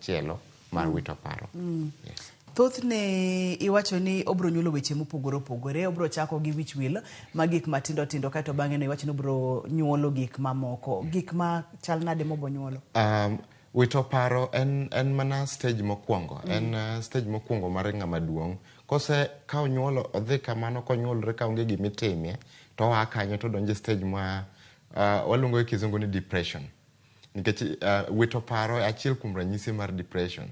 machielo mar wito paro. Yes. Thoth ne iwacho ni obro nyulo weche mopogore opogore, obro chako gi wich wil ma gik matindo tindo kaito bang'e no iwacho ni obro nyuolo gik mamoko. Gik ma chal nade mobo nyuolo? Wito paro en mana stage mokwongo. En stage mokwongo mar ng'ama duong'. Kose ka onyuolo odhi kamano konyuolre ka onge gimitimie to oa kanyo to donjo stage ma waluongo e kizungu ni depression. Nikech wito paro e achiel kuom ranyisi mar depression.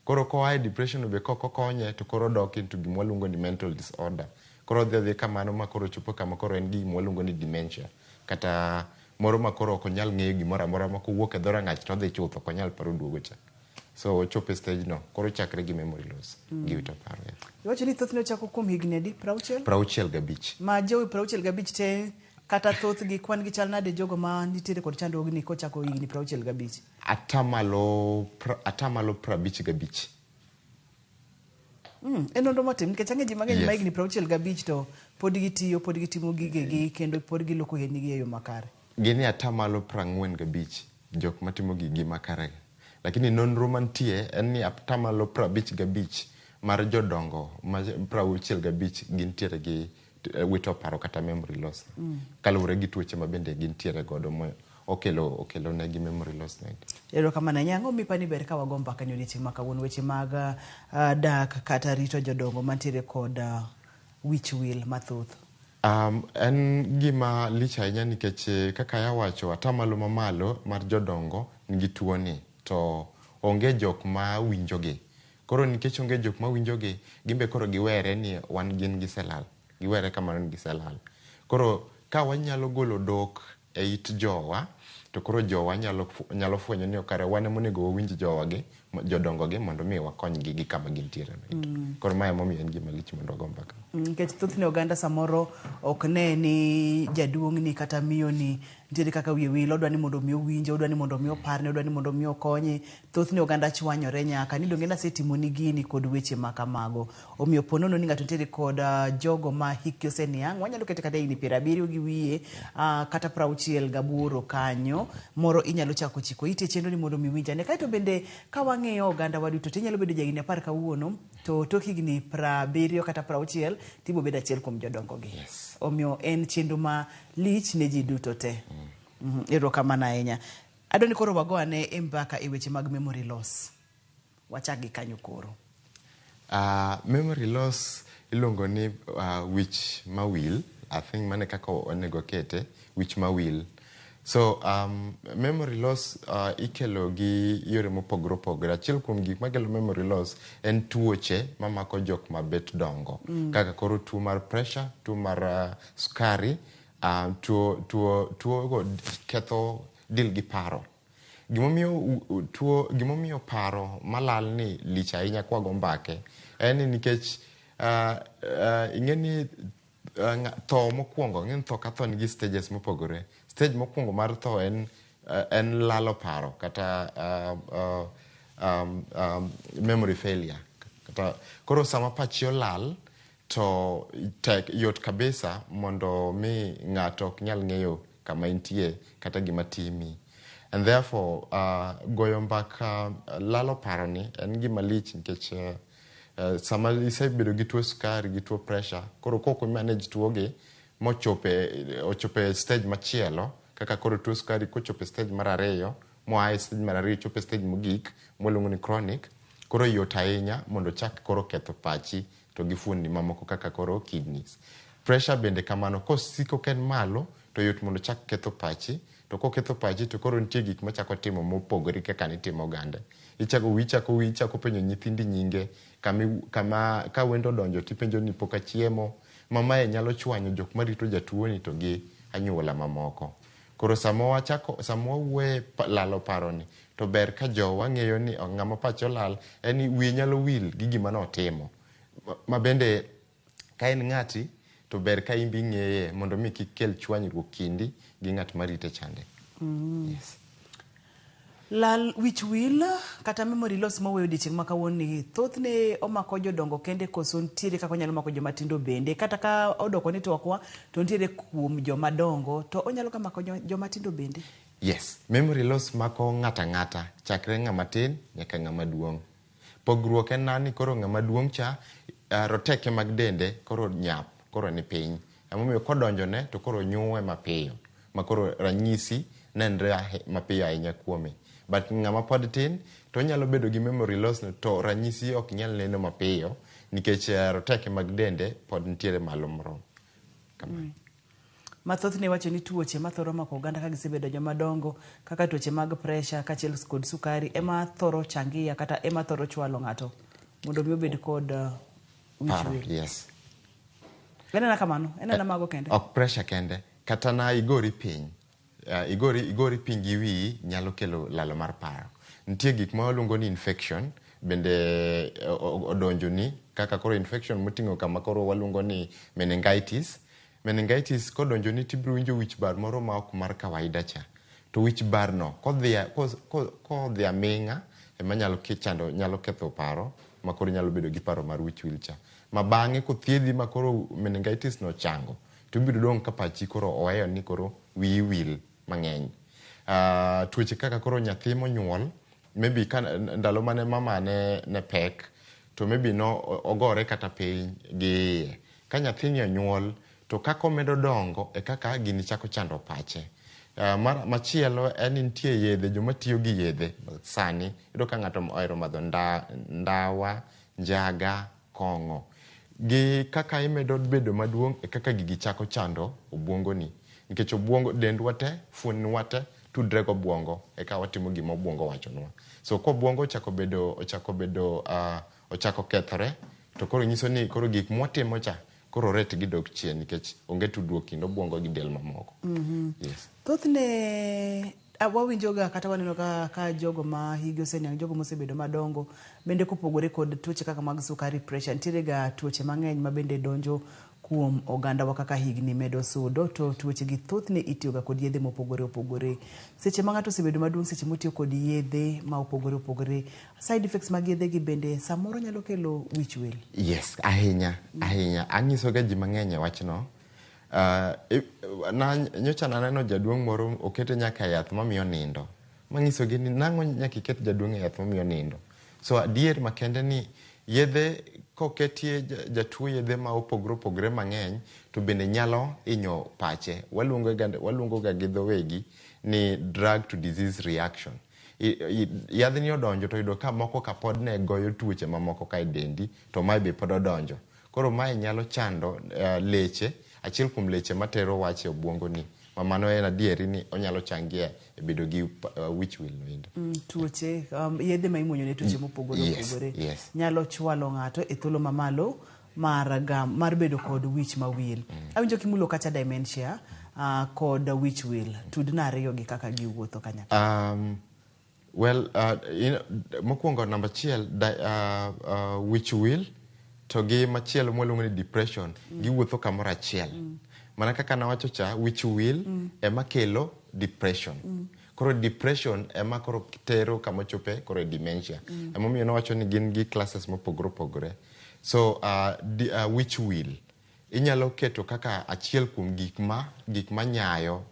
Koro koa e depression be kokonye to koro dok into gima waluongo ni mental disorder. Koro odhi kamano ma koro chopo kama koro en gi gima waluongo ni dementia. Kata moro ma koro ok onyal ng'eyo gimoro amora ma kowuok e dhora ng'ach to odhi chuth ok onyal paro duogo cha. So chopo stage no koro chakre gi memory loss gi wito paro. Iwacho ni thoth ne ochako kuom higni adi? 60? 65. Ma jowi 65 te kata thoth gi kwan gi chal nade jogo ma nitiere kod chandruogni kochako higni 65? Atamalo 55. En nonro motim nikech ang'e ji mang'eny ma higni 65 to pod gitiyo, pod gitimo gigegi kendo pod giloko ohendnigi e yo makare. Gini atamalo 45 jok matimo gigi makare. Lakini nonro mantie en ni atamalo 55 mar jodongo ma 65 gintiere gi wito paro kata memory loss. Kaluwore gi tuoche ma bende gintiere godo mo okelo negi memory loss. Ero kamano nyango mipani ber ka wago mbaka ni odiochieng' ma kawuono weche mag dak kata rito jodongo mantiere kod wich wil mathoth. En gima lich ahinya nikech kaka yawacho atamalo mamalo mar jodongo nigi tuoni to onge jok ma winjogi. Koro nikech onge jok ma winjogi gimbe koro giwere ni wan gin giselal. Giwere kamano ni giselal. Koro ka wanyalo golo dok e it jowa to koro jowa nyalo fwenyo ni okare wane monego wawinj jowagi jodongo gi mondo mi wakonygi gi kama gintiere. Koro mae momiyo en gima lich mondo ogo mbaka. Nikech thoth ne oganda samoro ok ne ni jaduong' ni kata miyo ni nitiere kaka wiye wil, odwa ni mondo mi owinje, odwa ni mondo mi oparne, odwa ni mondo mi okonye. Thoth ne oganda chwanyore nyaka ni donge nasetimo ni gini kod weche makamago. Omiyo ponono ni ng'ato nitiere kod jogo ma hikgi oseniang', wanyalo kete kata higni 70 gi wiye kata 68 kanyo, moro inyalo chako chiko ite chenro ni mondo mi winjane. Kaito bende ka wang'iyo oganda waduto to inyalo bedo jahigni 10 kawuono to tok higni 70 kata 60 tibo bedo achiel kuom jodongo gi. Omiyo en chenro ma lich ne ji duto te. Ero kamano ahinya. Adoni koro wago ane e mbaka e weche mag memory loss. Wachak gi kanyo koro. Memory loss ilongo ni wich mawil. I think mane kaka onego kete wich mawil. So memory loss ikelo gi yore mopogore opogore. Achiel kuom gik makelo memory loss en tuoche mamako jok mabet dongo. Kaka koro tuo mar pressure, tuo mar sukari, tuo go ketho del gi paro. Gimomiyo paro malal ni lich ahinya kwa go mbake en nikech ing'eni tho mokwongo, ng'en tho ka tho nigi stages mopogore. Stage mokwongo mar tho en lalo paro kata memory failure. Koro sama pachi olal to yot kabisa mondo mi ng'ato ok nyal ng'eyo kama intie kata gima timi. And therefore goyo mbaka lalo paro ni en gima lich nikech sama isebedo gi tuo sukari gi tuo pressure koro koko manage tuoge ochope stage machielo kaka koro tuo sukari kochope stage mar 2 moae stage mar 2 chope stage mogik moluongo ni chronic koro yot ahinya mondo chak koro ketho pachi to gi fuondni mamoko kaka koro kidneys. Pressure bende kamano kosiko ken malo to yot mondo chak ketho pachi to koketho pachi to koro nitie gik machako timo mopogore kaka nitimo gande. Ichako penjo nyithindi nyinge kama ka wendo donjo tipenjo ni poka chiemo mamae nyalo chwanyo jok marito jatuo ni to gi anyuola mamoko. Koro samo we lalo paroni to ber ka jowa ng'eyo ni ng'ama pacho lal en wiye nyalo wil gi gima notimo. Ma bende ka en ng'ati to ber ka imbi ng'eye mondo mi kik kel chwanyruok kindi gi ng'at marite chande. Yes. Lal wich wil kata memory loss moweyo odiochieng' ma kawuono ni thoth ne omako jodongo kende koso ntiere kaka onyalo mako joma tindo bende kata ka odoko ni twakwa to ntiere kuom joma dongo to onyalo ka mako joma tindo bende. Yes, memory loss mako ng'ata chakre ng'ama tin nyaka ng'ama duong'. Pogruok en nani koro ng'ama duong' cha roteke mag dende koro nyap, koro ni piny. Emomiyo kodonjone to koro nyuwe mapiyo, ma koro ranyisi nenre mapiyo ahinya kuome. But ng'ama pod tin to nyalo bedo gi memory loss to ranyisi ok nyal neno mapiyo nikech roteke mag dende pod nitiere malo moro. Mathoth ne wacho ni tuoche mathoro mako oganda ka gisebedo joma dongo kaka tuoche mag pressure kaachiel kod sukari ema thoro changia kata ema thoro chwalo ng'ato mondo mi obed kod wich wil. Yes. Enena kamano, enena mago kende. Ok pressure kende, kata na igori piny. Igori piny gi wiyi nyalo kelo lalo mar paro. Nitie gik ma waluongo ni infection bende odonjo ni kaka koro infection moting'o kama koro waluongo ni meningitis. Meningitis kodonjo ni tibiro winjo wich bar moro ma ok mar kawaida cha. To wich bar no kodhi aming'a ema nyalo ketho paro ma koro nyalo bedo gi paro mar wich wil cha. Ma bang'e kothiedhi ma koro meningitis no chango to ibiro dong' ka pachi koro oweyo ni koro wiyi wil mang'eny. Tuoche kaka koro nyathi monyuol maybe ndalo mane mama ne pek to maybe no ogore kata piny gi ka nyathini onyuol to kaka omedo dongo e kaka gini chako chando pache. Machielo en nitie yedhe joma tiyo gi yedhe sani iyudo ka ng'ato ohero madho ndawa, njaga, kong'o. Gi kaka imedo bedo maduong' e kaka gigi chako chando obwongoni. Nikech obwongo dendwa te, fuonwa te tudre go obwongo e ka watimo gima obwongo wachonwa. So ko obwongo ochako kethore to koro nyiso ni koro gik mwatimo cha koro ret gi dok chien nikech onge tudruok kind obwongo gi del mamoko. Yes. Thothne wawinjoga kata waneno ka jogo ma higi oseniang', jogo mosebedo madongo bende kopogore kod tuoche kaka mag sukari, pressure, nitiere ga tuoche mang'eny ma bende donjo kuom oganda wa kaka higni medo sudo to tuoche gi thothne itiyoga kod yedhe mopogore opogore. Seche ma ng'ato osebedo maduong', seche motiyo kod yedhe ma opogore opogore, side effects mag yedhe gi bende samoro nyalo kelo wich wil. Yes, ahinya. Anyiso ga ji mang'eny e wachno. Nyocha naneno jaduong' moro okete nyaka yath mamiyo nindo. Manyisogi ni nang'o nyaka iket jaduong' e yath mamiyo nindo. So adier makende ni yedhe koketie jatuo yedhe ma opogore mang'eny to bende nyalo inyo pache. Waluongo ga gi dhowegi ni drug to disease reaction. Yadhni odonjo to yudo ka moko ka pod ne goyo tuoche mamoko ka dendi to mae be pod odonjo. Koro mae nyalo chando leche, achiel kuom leche matero wach e obwongoni. Mano en adieri ni onyalo changia e bedo gi wich wil noendo. Tuoche yedhe ma imuonyo ne tuoche mopogore opogore nyalo chwalo ng'ato e thuolo mamalo mar bedo kod wich ma wil. Awinjo kimulo kacha dementia kod wich wil. Tudna ariyo gi kaka giwuotho kanyakla. Mokwongo namba achiel wich wil to gi machielo mwaluongo ni depression giwuotho kamoro achiel. Mana kaka nawacho cha wich wil ema kelo depression. Koro depression ema koro tero kama chope koro dementia. Emomiyo nawacho ni gin gi classes mopogore opogore. So wich wil inyalo keto kaka achiel kuom gik ma nyayo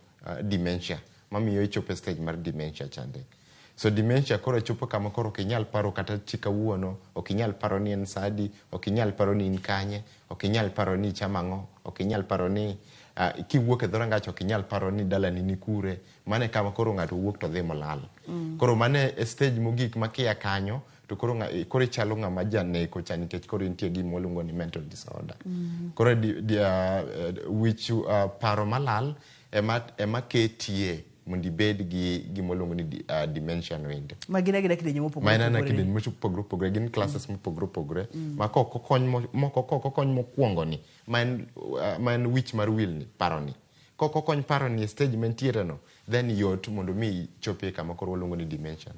dementia mamiyo ichope stage mar dementia chande. So dementia koro chopo kama koro kinyal paro kata chika wuono, okinyal paro ni en sadi, okinyal paro ni in kanye, okinyal paro ni chamango, okinyal paro ni kiwuok e dhorangach okinyal paro ni dalani ni kure. Mane kama koro ng'ato wuok to dhi molal. Koro mane e stage mogik makia kanyo to koro chalo ng'ama janeko cha nikech koro nitie gima waluongo ni mental disorder. Koro wich paro malal ema ketie mondo ibed gi gimoluongo ni dementia noendo. Ma gin agina kidenyo mopogore opogore. Ma en kidenyo mopogore opogore, gin classes mopogore opogore. Ma kokokony mokwongo ni, ma en wich mar wil ni, paro ni. Kokokony paro ni e stage mentiere no, then yot mondo mi chopie kama koro waluongo ni dementia.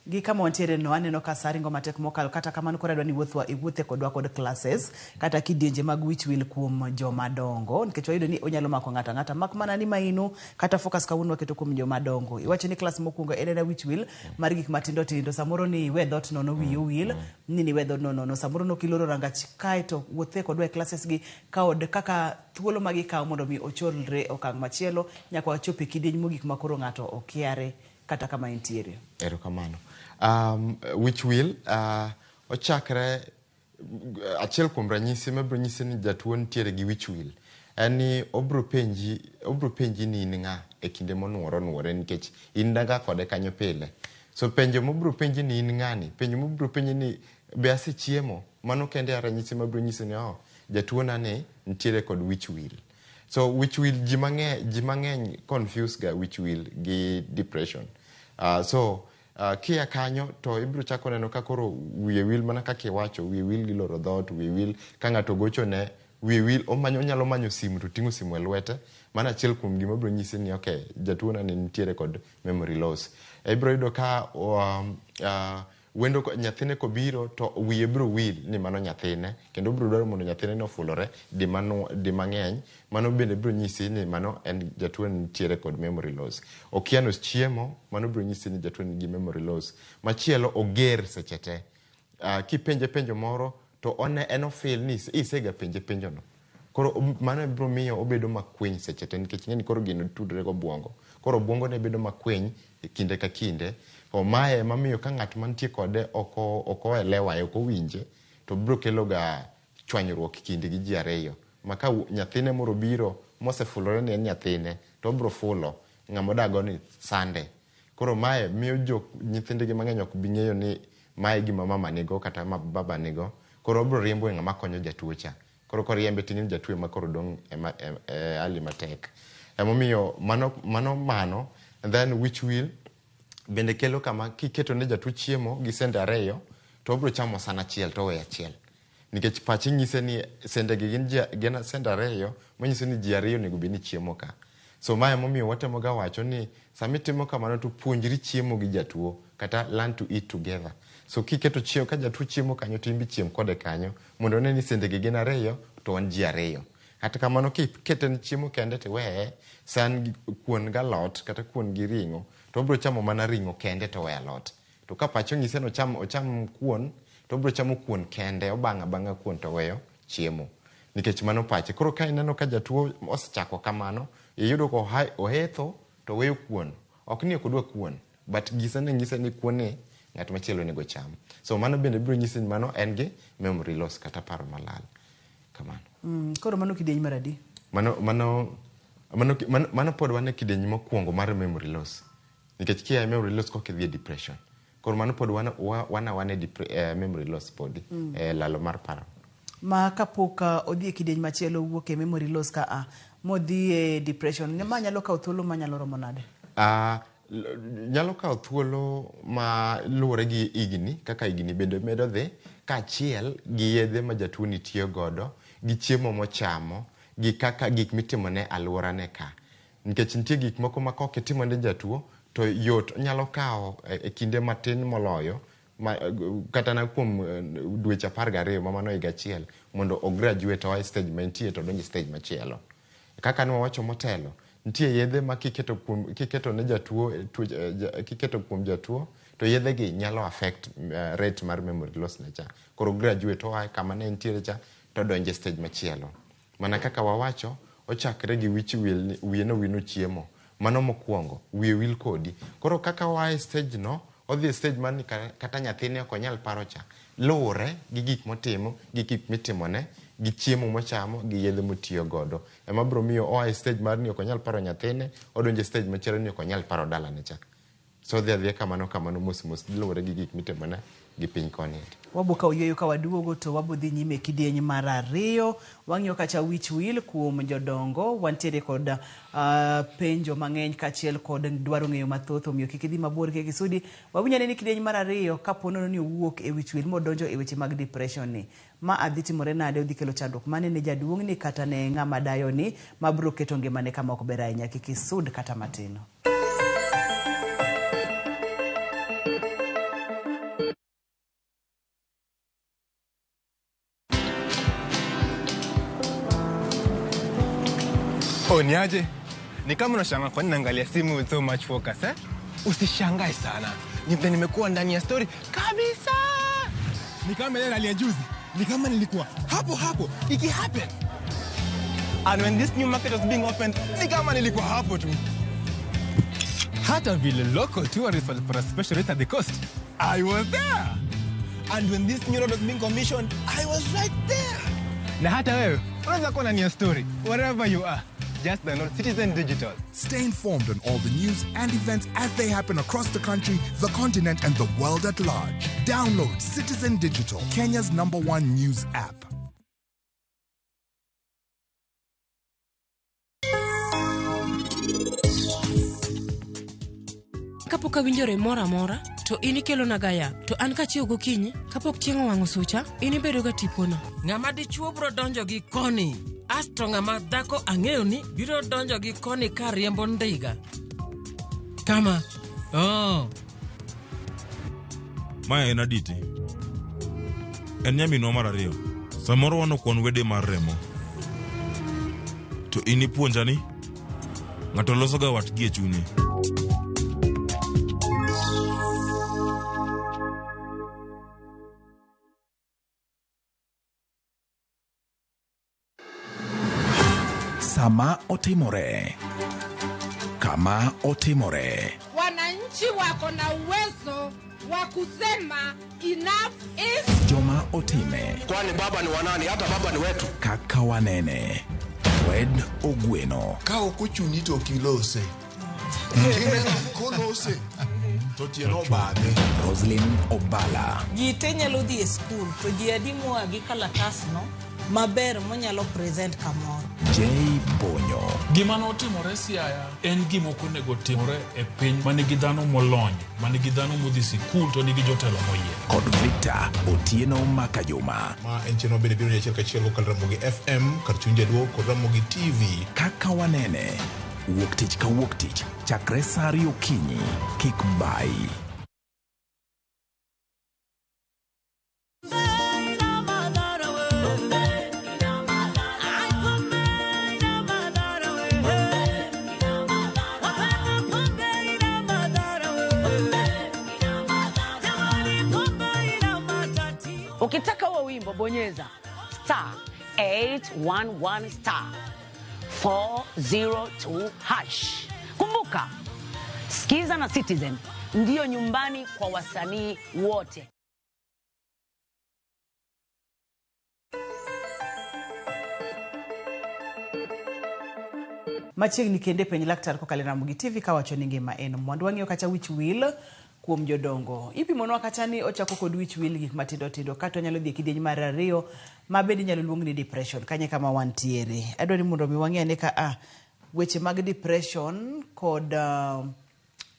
gi kama wantiere no aneno ka saringo matek mokalo kata kamano koro adwani iwuothe kodwa kod classes kata kidienje mag wich wil kuom joma dongo nikech wayudo ni onyalo mako ng'ata ng'ata mak mana ni maino kata focus kawuono waketo kuom joma dongo. Iwacho ni class mokwongo en wich wil mar gik matindo tindo, samoro ni iwe dhot nono wiyo wil ni iwe dhot nono, samoro no kiloro rangach kae to wuothe kodwa e classes gi kaod kaka thuolo magi kawo mondo mi ocholre okang' machielo nyaka wachope kidieny mogik makoro ng'ato okiare kata kama intiere. Erokamano. Wich wil ochakre achiel kuom ranyisi mabiro nyisi ni jatuo nitiere gi wich wil en ni obro penji ni in ng'a e kinde monuore nikech in daga kode kanyo pile. So penjo mobro penji ni in ng'ani, penjo mobro penji ni be asechiemo, mano kende ranyisi mabiro nyisi ni jatuo nani nitiere kod wich wil. So wich wil ji mang'eny confuse ga wich wil gi depression. Kia kanyo to ibiro chako neno ka koro wiye wil mana kaka iwacho, wiye wil gi loro dhot, wiye wil ka ng'ato gocho ne, wiye wil onyalo manyo simu to ting'o simu e lwete, mana achiel kuom gima biro nyisi ni okay, jatuo nani nitiere kod memory loss. Ibiro yudo ka wendo nyathine kobiro to wiye biro wil ni mano nyathine, kendo biro dwaro mondo nyathine no fulore di mang'eny, mano bende biro nyisi ni mano en jatuo nitiere kod memory loss. Okiano chiemo, mano biro nyisi ni jatuo nigi memory loss. Machielo oger seche te. Kipenje penjo moro to en ofil ni isega penjo no. Koro mano biro miyo obedo makwiny seche te nikech ng'eni koro gino tudre go bwongo. Koro bwongo ne bedo makwiny kinde ka kinde. Mae mamiyo ka ng'at mantie kode oko elewa oko winje to biro kelo ga chwanyruok kinde gi ji ariyo. Maka nyathine moro biro mosefulore ni en nyathine to biro fulo ng'amo dago ni sande. Koro mae miyo nyithindegi mang'eny ok bi ng'eyo ni mae gima mama nigo kata ma baba nigo. Koro biro riembo ng'ama konyo jatuo cha. Koro riembe ting'in jatuo ma koro dong hali matek. Emomiyo mano and then wich wil bende kelo kama kiketo ne jatuo chiemo gi sende ariyo to obiro chamo sana achiel to weyo achiel. Nikech pachi nyise ni sende gi gin sende ariyo, manyiso ni ji ariyo nego bed ni chiemo ka. So mae momiyo watemo ga wacho ni samitimo kamano to puonjri chiemo gi jatuo kata learn to eat together. So kiketo chiemo ka jatuo chiemo kanyo to imbi chiem kode kanyo mondo ne ni sende gi gin ariyo to wan ji ariyo. Kata kamano kiketo ni chiemo kende to weye san kuon galot kata kuon gi ring'o to obiro chamo mana ring'o kende to weyo alot. To ka pacho nyise no ocham kuon to obiro chamo kuon kende, obang'a kuon to weyo chiemo. Nikech mano pache. Koro ka ineno ka jatuo osechako kamano, iyudo ko ohetho to weyo kuon. Ok ni ok odwa kuon, but nyise ni kuon ni ng'at machielo nego cham. So mano bende biro nyisi ni mano en gi memory loss kata paro malal. Kamano. Koro mano kidieny mar adi? Mano pod wane kidieny mokwongo mar memory loss. Nikech kia memory loss kok idhi depression. Koro mano pod wane memory loss pod lalo mar paro. Ma kapok odhi e kidieny machielo wuok e memory loss ka modhi e depression, ma nyalo kawo thuolo ma nyalo romo nade? Nyalo kawo thuolo ma luwore gi igni, kaka igni bende medo dhi, kaachiel gi yedhe ma jatuo ni tiyo godo, gi chiemo mochamo, gi kaka gik mitimo ne alwora ne ka. Nikech nitie gik moko ma kok itimo ne jatuo to yot nyalo kawo e kinde matin moloyo kata na kuom dweche 12 ma mano higa achiel mondo o graduate oa stage mantie to donjo stage machielo. Kaka ne wawacho motelo, nitie yedhe ma kiketo ne jatuo kiketo kuom jatuo to yedhe gi nyalo affect rate mar memory loss na cha. Koro graduate oa kama ne nitiere cha to donjo stage machielo. Mana kaka wawacho, ochakre gi wich wil, wiye no wino chiemo. Mano mokwongo, wiye wil kodi. Koro kaka wae stage no, odhi stage man kata nyathine ok onyal paro cha. Luwore gi gik motimo, gi gik mitimone, gi chiemo mochamo, gi yedhe motiyo godo. Ema biro miyo oa stage mar ni ok onyal paro nyathine, odonjo stage machielo ni ok onyal paro dalane cha. So dhi kamano mos luwore gi gik mitimone gi piny koni. Waboka oyueyo ka waduogo to wabodhi nyime kidieny mar ariyo. Wang'iyo kacha wich wil kuom jodongo, wantiere kod penjo mang'eny kachiel kod dwaro ng'eyo mathoth, omiyo kik idhi mabor kik isudi. Wawinjo ni kidieny mar ariyo kapono ni owuok e wich wil modonjo e weche mag depression ni. Ma adhi timore nade, odhi kelo chandruok mane ne jaduong' ni kata ne ng'ama dayo ni mabiro keto ngimane kama ok ber ahinya, kik isud kata matino. Niaje? Ni kama unashangaa kwa nini naangalia simu with so much focus, eh? Usishangae sana. Nimekuwa ndani ya story kabisa. Ni kama ile hali ya juzi. Ni kama nilikuwa hapo iki happen. And when this new market was being opened, ni kama nilikuwa hapo tu. Hata vile local tourists for a special rate at the coast, I was there. And when this new road was being commissioned, I was right there. Na hata wewe, unaweza kuwa ndani ya story wherever you are. Just download Citizen Digital. Stay informed on all the news and events as they happen across the country, the continent, and the world at large. Download Citizen Digital, Kenya's #1 news app. Kapok awinjore mora to inikelo nagaya to an kachiew gokinyi kapok chieng' wang'o sucha inibedo ga tipono. Ng'ama dichuo bro donjo gi koni, asto ng'ama dhako ang'eyo ni biro donjo gi koni ka riembo ndiga. Kama, Maya en aditi. En nyaminwa mar ariyo. Samoro wanokuon wede mar remo. To inipuonja ni ng'ato loso ga watgi e chunye. Sama otimore. Kama otimore. Wananchi wako na uwezo wa kusema enough is. Joma otime. Kwani baba ni wanani? Hata baba ni wetu. Kaka wanene. Fred Ogweno. Kao kuchuni to kilose. Kimena kolose. To tieno bade. Roslyn Obala. Jite nyalo dhi e school to ji adimo agi kalatas no maber monyalo present kamoro. Jay Bonyo. Gima notimore Siaya en gima ok onego timore e piny manigi dhano molony, manigi dhano modhi sikul to nigi jotelo moyie. Kod Victor Otieno Makajuma. Ma en cheno biro nyachiel kachiel kod Ramogi FM, kar chunje duo kod Ramogi TV. Kaka wanene. Wuok tich ka wuok tich. Chakre saa 2 okinyi. Kik bai. Ukitaka wa wimbo bonyeza *811 *402#. Kumbuka, Skiza na Citizen ndiyo nyumbani kwa wasanii wote. Machiegni kende penj Laktar kokalo RAMOGITV kawacho ni ngima en mwandu. Wang'iyo kacha wich will kuom jodongo. Ipimonwa kacha ni ochako kod wich will gik matindo tindo kata nyalo dhi kidieny mar ariyo mabedi nyalo luong ni depression kanye kama wantiere. Adwani mondo mi wang'e ne ka weche mag depression kod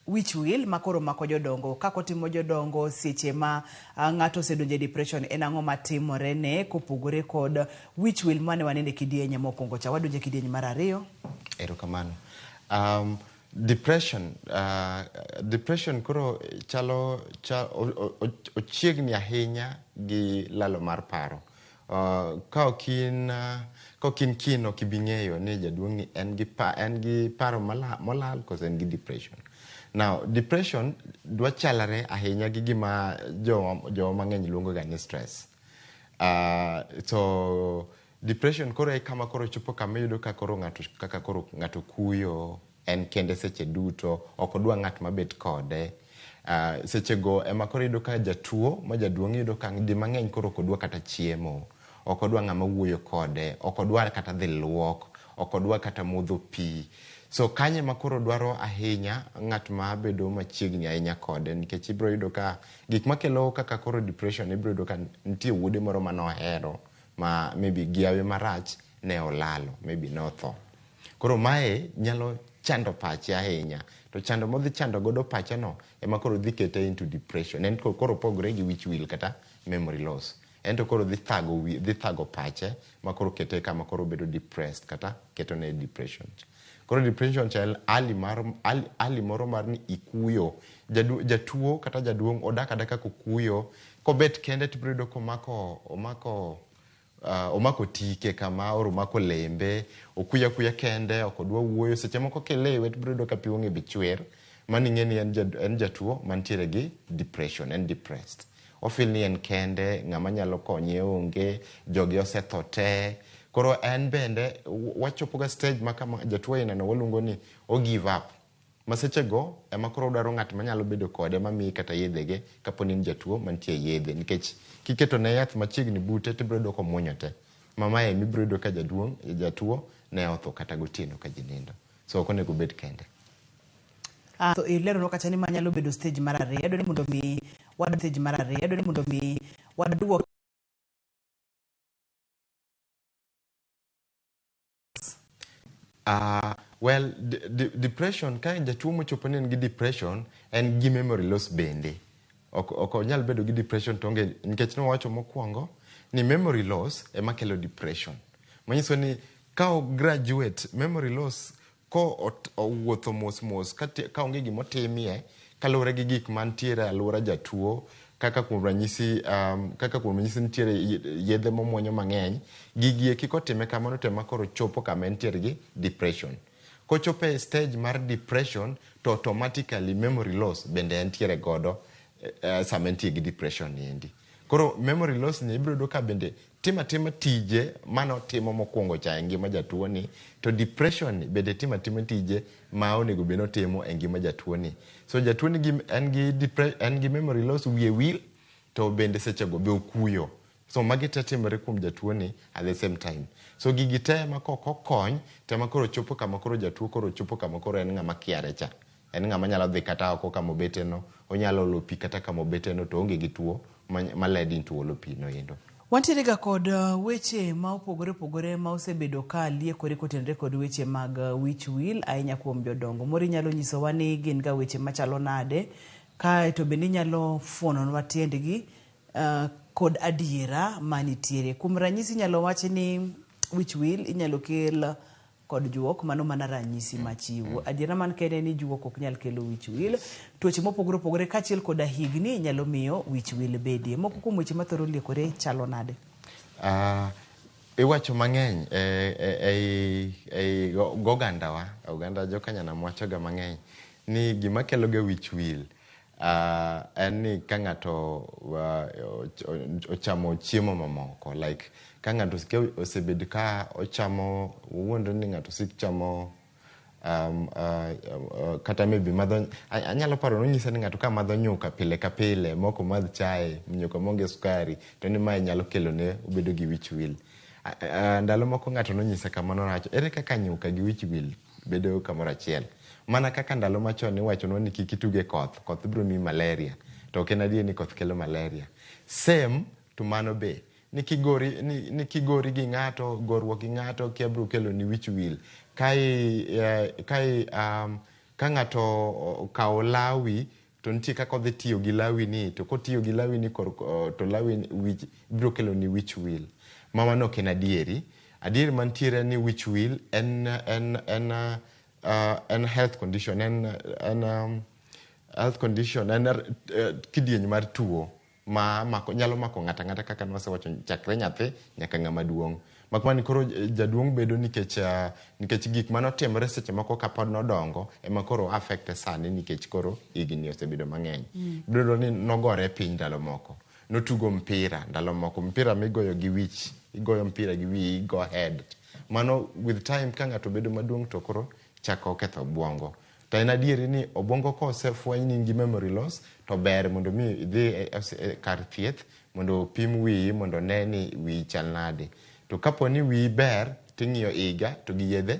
wich will makoro mako jodongo. Kako timo jodongo seche ma ng'ato sedonje depression en ang'o matimore ne kopogore kod wich will mane wanene kidieny mokwongo cha wadonje kidieny mar ariyo. Erokamano. Depression koro chalo ochiegni ahinya gi lalo mar paro. Ka okin kino kibing'eyo ni jaduong' en gi paro molal kose en gi depression. Now, depression dwa chalare ahinya gi gima jo mang'eny luongo ga ni stress. So depression koro e kama koro chopo kama yudo ka koro ng'ato kuyo en kende seche duto, ok odwa ng'at mabet kode. Seche go ema koro yudo ka jatuo ma jaduong' yudo ka di mang'eny koro ok odwa kata chiemo, ok odwa ng'ama wuoyo kode, ok odwa kata dhi luok, ok odwa kata modho pi. So kanye ma koro dwaro ahinya ng'at ma bedo machiegni ahinya kode, nikech ibiro yudo ka gik makelo kaka koro depression ibiro yudo ka nitie wuode moro manohero ma maybe giawe marach ne olalo, maybe notho. Koro mae nyalo chando pache ahinya. To chando modhi chando godo pache no ema koro dhi kete into depression. En koro pogre gi wich will kata memory loss. En to koro dhi thago pache ma koro kete kama koro bedo depressed kata keto ne depression. Koro depression chal ali moro mar ni ikuyo. Jatuo kata jaduong' odak adaka kukuyo. Kobet kende tibiro yudo komako omako tike kama or omako lembe okuya kuya kende okodwa wuoyo seche moko kelewe tibrodo ka pi wonge bichwer mani ngeni en jatuo mantiere gi depression and depressed ofil ni en kende ngama nyalo konye onge jogi osetho te koro en bende wachopo ga stage makama jatuo inano waluongo ni o give up masechego ema koro dwaro ng'at manyalo bedo kode mamiyi kata yedhege kaponi ni jatuo mantie yedhe nikech kiketo ne yath machiegni bute tibrodo ko muonyo te mamae mibrodo ka jatuo ne otho kata gotieno ka jinindo so ok onego bed kende. So ilero no kachani manyalo bedo stage mar 2 adoni mondo mi wad stage mar 2 adoni mondo mi waduok well depression ka jatuo mochopo ni gi depression en gi memory loss bende ok onyal bedo gi depression tonge nikech no wacho mokwongo ni memory loss ema kelo depression manyiso ni ka graduate memory loss ko owuotho mos ka onge gimotimie kalure gi gik mantiere alura jatuo kaka kuom ranyisi nitiere yedhe momuonyo mang'eny gigie kikotime kamano tema koro chopo kama entiere gi depression kochopo e stage mar depression to automatically memory loss bende entiere godo sama entie gi depression endi koro memory loss ni ibrodo ka bende tima tije mano timo mokwongo cha ngima jatuo ni to depression ni bende tima tije ma onego beno timo e ngima jatuo ni so jatuo ni en gi memory loss wiye wil to bende sechego be okuyo so magi te timore kuom jatuo ni at the same time so gigi te ma koko kony tema koro chopo kama koro jatuo koro chopo kama koro en ng'ama kiare cha en ng'ama nyalo dhi kata oko kama obeteno onyalo lopi kata kama obeteno to onge gi tuo maled into olo pi no endo. Wantiere ga kod weche ma opogore ma osebedo ka liekore kotenre kod weche mag witch will ahinya kuom jodongo. Mori nyalo nyisowa ni gin ga weche machalo nade ka to bende nyalo fuononwa tiendgi kod adiera manitiere. Kuom ranyisi nyalo wachi ni witch will inyalo kel kod juok mano mana ranyisi machiwo. Adiera man kende ni juok ok nyal kelo witch will. Tuoche mopogore kachiel kod higni nyalo miyo witch will bedie. Moko kuom weche mathoro liekore chalo nade? Iwacho mang'eny oganda jokanyana mwachoga mang'eny ni gima kelo ga witch will en ni ka ng'ato ochamo chiemo mamoko like ka ng'ato osebed ka ochamo wuondo ni ng'ato sik chamo kata maybe madho anyalo paro nonyisa ni ng'ato ka madho nyuka pile ka pile moko madh chae nyuka monge sukari to ni mae nyalo kelo ne obedo gi witch will. Ndalo moko ng'ato nonyisa kamano nacho ere kaka nyuka gi witch will bedo kamoro achiel mana kaka ndalo machon ni wacho ni kik ituge koth biro mi malaria to ok en adier ni koth kelo malaria same to mano be ni kigori gi ng'ato gorruok gi ng'ato kia biro kelo ni witch will ka ng'ato kawo lawi to nitie kaka odhi tiyo gi lawi ni to kotiyo gi lawi ni to lawi biro kelo ni witch will mama no ken adieri mantiere ni witch will en health condition en kidieny mar tuo nyalo mako ng'ata kaka nwasewacho chakre nyathi nyaka ng'ama duong' makmani koro jaduong' bedo nikech gik manotimore seche moko kapod nodongo ema koro affect sani nikech koro higni osebedo mang'eny bedo ni nogore piny ndalo moko notugo mpira ndalo moko mpira migoyo gi wich igoyo mpira gi wi go head mano with time ka ng'ato bedo maduong' to koro chako ketho obwongo to en adieri ni obwongo kosefweny ni gi memory loss to ber mondo mi idhi kar thieth mondo pim wiyi mondo ne ni wiyi chal nade to kapo ni wiyi ber ting'iyo iga to gi yedhe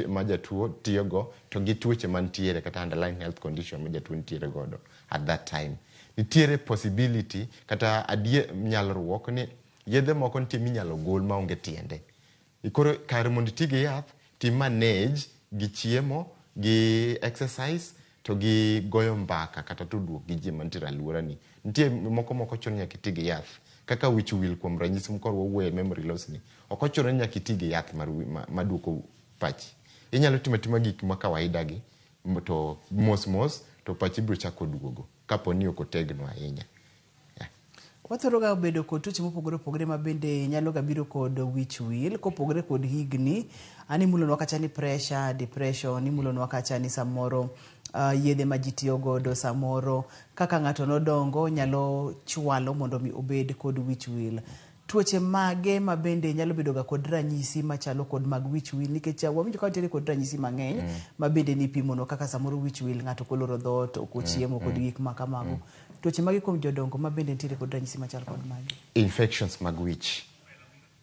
ma jatuo tiyogo to gi tuoche mantiere kata underlying health condition ma jatuo nitiere godo at that time nitiere possibility kata nyalruok ni yedhe moko nitie minyalo gol maonge tiende koro kar mondo iti gi yath ti manage gi chiemo gi exercise to gi goyo mbaka kata tudruok gi ji mantiere alwora ni nitie moko chon nyaka iti gi yath kaka witch will kuom ranyisi mkoro wawuoye memory loss ni ok ochuno ni nyaka iti gi yath maduoko pachi inyalo timo gik ma kawaida gi to mos to pachi biro chako duogo kapo ni ok otegno ahinya. Wathoro ga bedo kod tuoche mopogore opogore ma bende nyalo ga biro kod wich wil kopogore kod higni. Ani mulonwa kacha ni pressure, depression, imulonwa kacha ni samoro yedhe ma ji tiyo godo samoro kaka ng'ato nodongo nyalo chwalo mondo mi obed kod wich wil. Tuoche mage ma bende nyalo bedo ga kod ranyisi machalo kod mag wich wil nikech wawinjo ka nitiere kod ranyisi mang'eny ma bende ni pimono kaka samoro wich wil ng'ato koloro dhoot ok ochiemo kod gik ma kamago. Tuoche mage kuom jodongo ma bende nitiere kod ranyisi machalo kod mage. Infections mag wich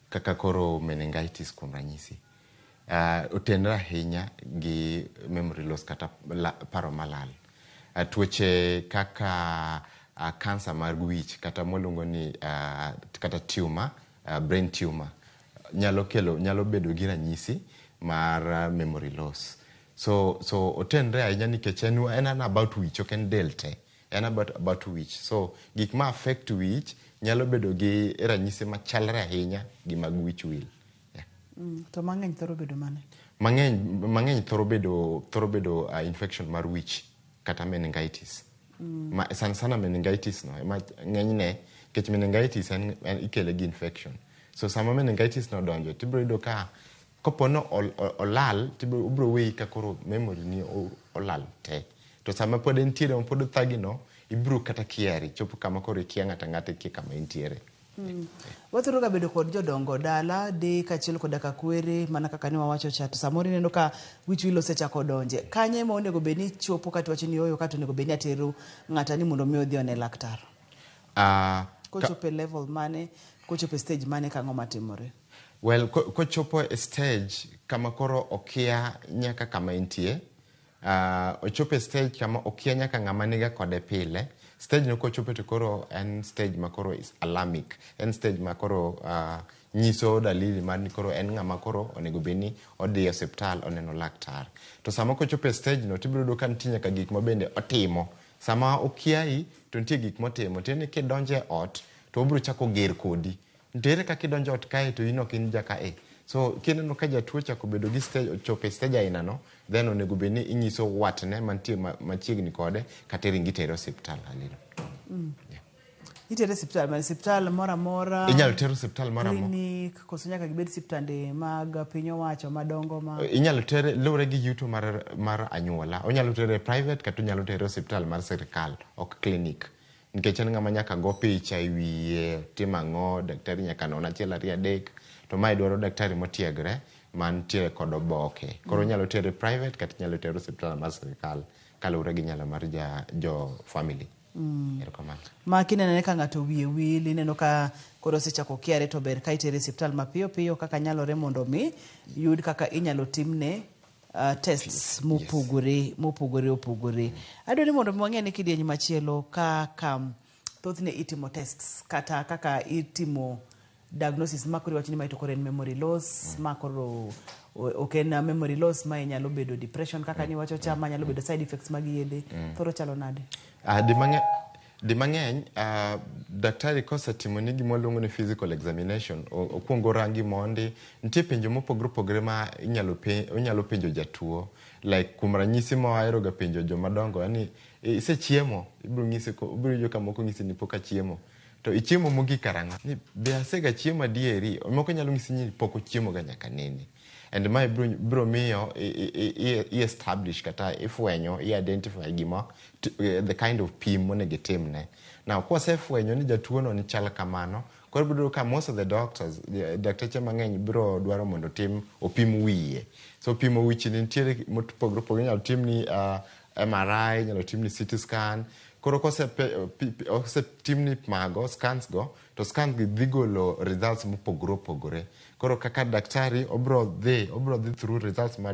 kaka koro meningitis kuom ranyisi. Otenre ahinya gi memory loss kata paro malal. Tuoche kaka cancer mar wich kata molungo ni kata tumor, brain tumor nyalo bedo gi ranyisi mar memory loss. So otenre ahinya nikech en about wich, ok en del te. En about wich. So gik ma affect wich nyalo bedo gi ranyisi machalre ahinya gi mag wich wil. To mang'eny thoro bedo mane? Mang'eny thoro bedo infection mar wich kata meningitis. Sana meningitis no ng'enyne kech meningitis en ikele gi infection. So sama meningitis no donjo tibro yudo ka kopono olal tibro weyi ka koro memory ni olal te. To sama pod entiere pod thagi no ibro kata kieri chopo kama koro ikia ng'ata kia kama entiere. Wathoro ga bedo kod jodongo dala de kachiel kod kakwere mana kaka ni wawacho cha to samoro neno ka wich wil osechako donje kanye ma onego bed ni chopo kata wacho ni oyo kata onego bed ni atero ng'ata ni mondo mi odhi one laktar. Kochopo level mane, kochopo stage mane ka ng'oma timore? Well, kochopo stage kama koro okia nyaka kama entie, ochopo stage kama okia nyaka ng'ama niga kode pile. Stage no kochopo to koro en stage ma koro is alarmic. En stage ma koro nyiso dalili man koro en ng'ama koro onego beni odhi e hospital oneno laktar. To sama kochopo stage no tibiro do kan tinya ka gik ma bende otimo. Sama okiai to nitie gik motimo. Tiene kidonje ot to obiro chako ger kodi. Ntiere ka kidonje ot kae to ino kin jaka So kineno ka jatuo chako bedo gi stage ochopo stage aina no then onego beni inyiso watne mantie machiegni kode kata ringi tero hospital alilo. Itere hospital mora mora. Inyalo tero hospital mora mora. Clinic koso nyaka gibed hospitande mag piny owacho madongo ma. Inyalo tere lure gi yuto mar anyuola. Onyalo tere private kata onyalo tere hospital mar sirkal ok clinic. Nikech en ng'ama nyaka go picha e wiye timang'o daktari nyaka non achiel ariyo adek to mae dwaro daktari motiegre mantie kod oboke. Koro nyalo tere private kata nyalo tere hospital mar sirkal kalure gi nyalo mar jo family. Ma kinene ka ng'ato wiye wil ineno ka koro sechako kiare to ber ka itere hospital mapiyo piyo kaka nyalore mondo mi yud kaka inyalo timne tests mopogore. Adwa ni mondo mwang'e ni kidieny machielo kaka thothne itimo tests kata kaka itimo diagnosis makoro wacho ni ma to koro en memory loss makoro ok en memory loss ma nyalo bedo depression kaka ni wacho chama nyalo bedo side effects mag yedhe thoro chalo nade? Di mang'eny daktari kosetimo ni gima luongo ni physical examination okuongo rangi mondi nitie penjo mopogore ma onyalo penjo jatuo like kuom ranyisi ma wahero ga penjo jomadongo yani isechiemo ibiro ng'isi ibiro jo kama moko ng'isi ni pok achiemo to ichiemo mogik karang'o ni be asega chiemo adieri moko nyalo ng'isi ni pok ochiemo ga nyaka nini and my bro miyo establish kata ifwenyo identify gima the kind of pim monego timne. Now kwasefwenyo ni jatuo no ni chal kamano koro biro ka most of the doctors dakteche mang'eny biro dwaro mondo opim wiye. So pimo wich ni nitiere mopogore nyalo tim ni MRI nyalo tim ni CT scan. Koro kose tim ni mago scans go to scans dhi golo results mopogore. Koro kaka daktari obro dhi through results ma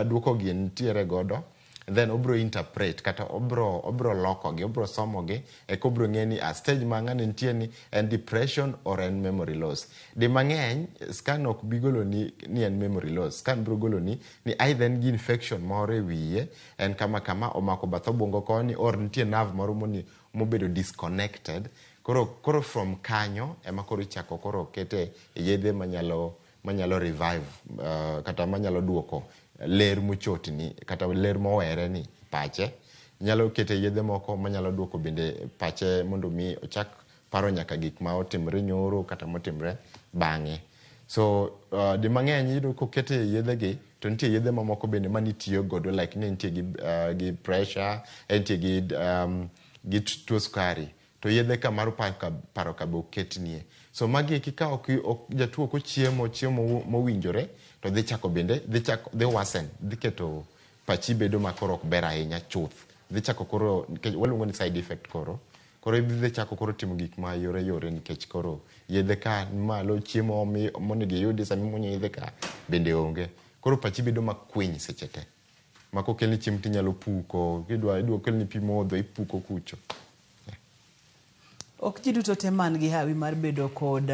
duoko gi nitiere godo then obro interpret kata obro lokogi obro somogi obro ng'eni a stage ma ng'ani nitie ni en depression or en memory loss. Di mang'eny scan ok bi golo ni en memory loss. Scan bro golo ni either en gi infection moro e wiye en kama omako bath obwongo koni or nitie nerve moro mobedo disconnected. Koro from kanyo ema koro ichako koro kete yedhe manyalo revive kata manyalo duoko ler mochotni kata ler mowere ni pache nyalo kete yedhe moko manyalo duoko bende pache mondo mi ochak paro nyaka gik ma otimre nyoro kata motimre bang'e. So di mang'eny yudo kokete yedhe gi to nitie yedhe mamoko bende manitiyo godo like ne nitie gi pressure, nitie gi tuo sukari. To yedhe ka mar paro ka be oketnie. So magi kika jatuo ko chiemo mowinjore to dhi chako bende dhi wasen dhi keto pachi bedo makoro ok ber ahinya chuth. Dhi chako koro waluongo ni side effect koro dhi chako koro timo gik ma yore nikech koro yedhe ka malo chiemo monego yudi sami muonyo yedhe ka bende onge. Koro pachi bedo makwiny seche te. Ma kokelni chiemo tinyalo puko, idwa kelni pi modho ipuko kucho. Ok ji duto te man gi hawi mar bedo kod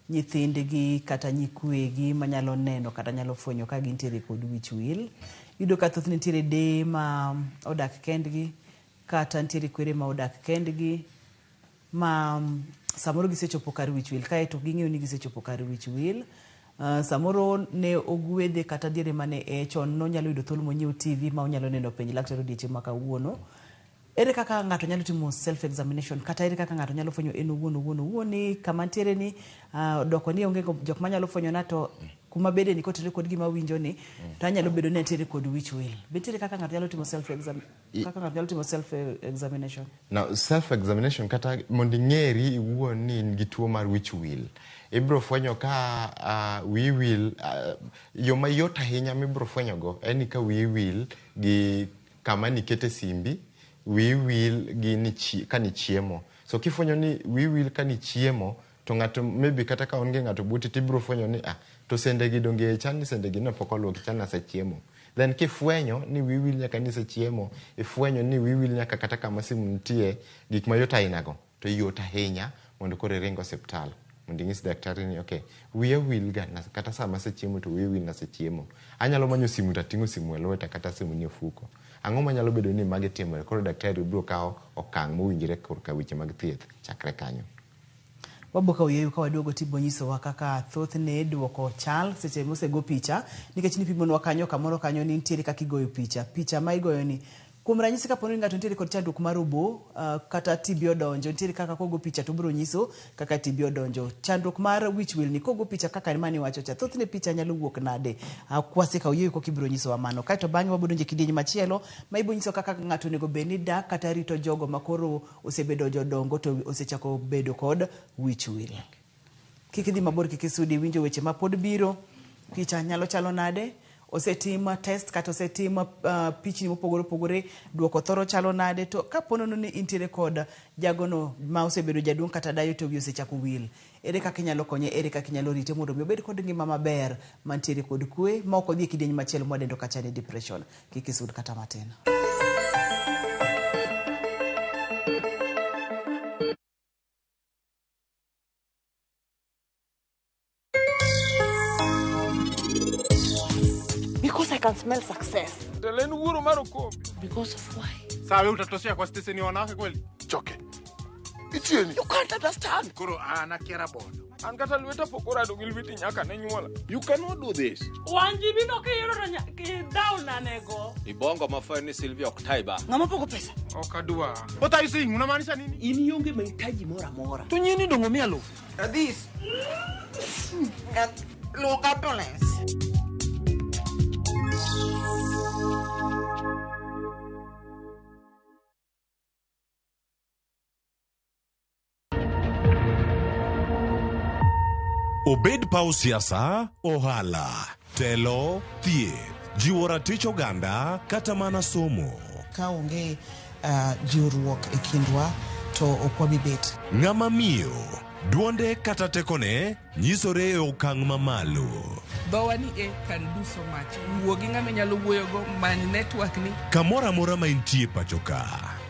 nyithindgi kata nyikwegi manyalo neno kata nyalo fwenyo ka gintiere kod wich wil. Yudo ka thoth nitiere de ma odak kendgi kata nitiere kwere ma odak kendgi ma samoro gisechopo kar wich wil kae to ging'eyo ni gisechopo kar wich wil. Samoro ne ogwedhe kata diere mane chon nonyalo yudo thuolo monyiew TV ma onyalo neno penj laktar odiochieng' ma kawuono. Ere kaka ng'ato nyalo timo self examination kata ere kaka ng'ato nyalo fwenyo en owuon ni kama ntiere ni doko ni onge jok manyalo fwenyo na to kuma bede ni kotere kod gima winjo ni to anyalo bedo ni ntiere kod wich wil. Betiere kaka ng'ato nyalo timo self examination. Now self examination kata mondo ing'eri iwuon ni in gi tuo mar wich wil. Ibro fwenyo ka wi wil yo mayot ahinya mibro fwenyo go en ka wi wil gi kama nikete simbi wi wil gi ka ni chiemo. So kifwenyo ni wi wil ka ni chiemo to ng'ato maybe kata ka onge ng'ato buti tibro fwenyo ni to sende gi donge chan ni sende gi ne pok oluoki chan na chiemo. Then kifwenyo ni wi wil nyaka ni chiemo, ifwenyo ni wi wil nyaka kata kama simu nitie gik mayot aina go to yot ahinya mondo kore ringo hospital. Mondo ing'is daktari ni okay, wiya wil ga kata sama chiemo to wiya wil na chiemo. Anyalo manyo simu tating'o simu e lweta kata simu ni ofuko. Ang'o manyalo bedo ni magi timore koro daktari biro kawo okang' mowinjore korka weche mag thieth chakre kanyo. Waboka uyeyu ka waduogo tibo nyisowa kaka thoth ne duoko chal seche mosego picha nikech ni pimonwa kanyo kamoro kanyo ni nitiere kaka igoyo picha ma igoyo ni kuom ranyisi ka poni ng'ato nitiere kod chandruok mar obo kata TB odonjo nitiere kaka kogo picha to biro nyiso kaka TB odonjo. Chandruok mar wich wil ni kogo picha kaka mani wacho cha thoth ne picha nyalo wuok nade. Kwase ka uyeyu koki biro nyisowa mano kae to bang'e wabiro donjo kidieny machielo ma ibo nyiso kaka ng'ato nego beni dak kata rito jogo makoro osebedo jodongo to osechako bedo kod wich wil. Kik idhi mabor kik isudi winjo weche ma pod biro picha nyalo chalo nade. Osetima test kata osetima pichni mopogore duoko thoro chalo nade to kaponono ni intiere kod jagono ma osebedo jaduong' kata dayo to wi osechako wil. Ere kaka inyalo konye, ere kaka inyalo rite mondo mi obed kod ngima maber mantiere kod kwe ma ok odhi kidieny machielo mwadendo kacha ni depression. Kik isud kata matin. I can smell success. Because of why? Sabe utatosea kwa stesheni wanawake kweli? Choke. Itieni. You can't understand. Koro anakiera bono. Ankata lueta pokora do gilwiti nyaka ne nyuola. You cannot do this. Wanji bino ke yoro ki down nanego. Ibongo mafani Sylvia Oktaiba. Ngama poko pesa? Okadua. What are you saying? Unamaanisha nini? Ini yonge mahitaji mora. To nyini dongo mialo. This. Look ambulance. Obed paw siasa, ohala, telo, thieth, jiwo ratich oganda, kata mana somo. Ka onge jiwruok e kindwa to ok wabi bet. Ng'ama miyo, duonde kata tekone, nyisore e okang' mamalo. Dhowa ni can do so much. Wuo gi ng'ama nyalo wuoyogo many network ni. Kamoro amora ma intie pachoka.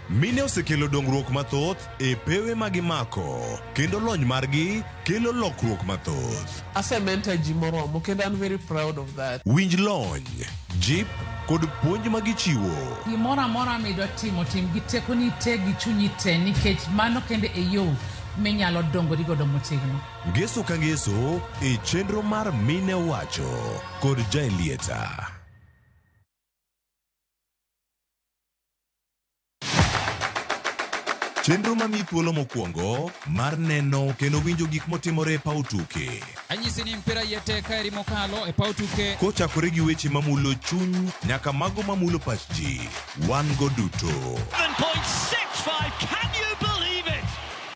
Mine osekelo dongruok mathoth e pewe magimako, kendo lony margi kelo lokruok mathoth. Asementa ji moromo kendo I'm very proud of that. Winj lony, jip kod puonj magichiwo. Gimoro amora midwa timo tim gi tekoni te gi chunyi te nikech mano kende e yo minyalo dongori godo motegno. Ngeso ka ngeso e chenro mar Mine Wacho kod Jaelieta. Chenro mami thuolo mokwongo mar neno kendo winjo gik motimore e paw tuke. Anyisi ni mpira yete kaeri mokalo e paw tuke. Kochakore gi weche mamulo chuny nyaka mago mamulo pach ji. Wan go duto. 7.65, can you believe it?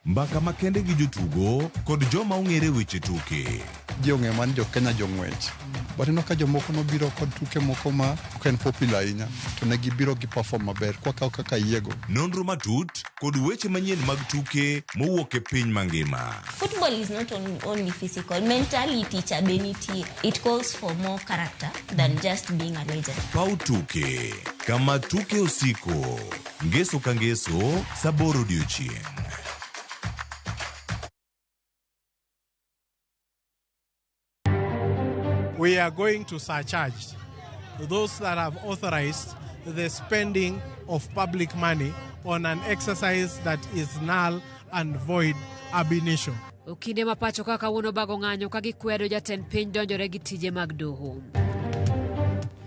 Mbaka makende gi jotugo kod joma ong'ere weche tuke. Ji ong'e man jo Kenya jong'wech. But ino ka jomoko nobiro kod tuke moko ma ok en popular ahinya to ne gibiro gi perform maber kwakaw kaka yiego. Nonro matut kod weche manyien mag tuke mowuok e piny mangima. Football is not only physical, mentality cha beniti. It calls for more character than just being a legend. Paw tuke, kama tuke osiko, ngeso ka ngeso, saboro odiochieng'. We are going to surcharge those that have authorized the spending of public money on an exercise that is null and void ab initio. Okinde mapacho kaka wuono bago ng'anyo ka gikwedo jatend piny donjore gi tije mag doho.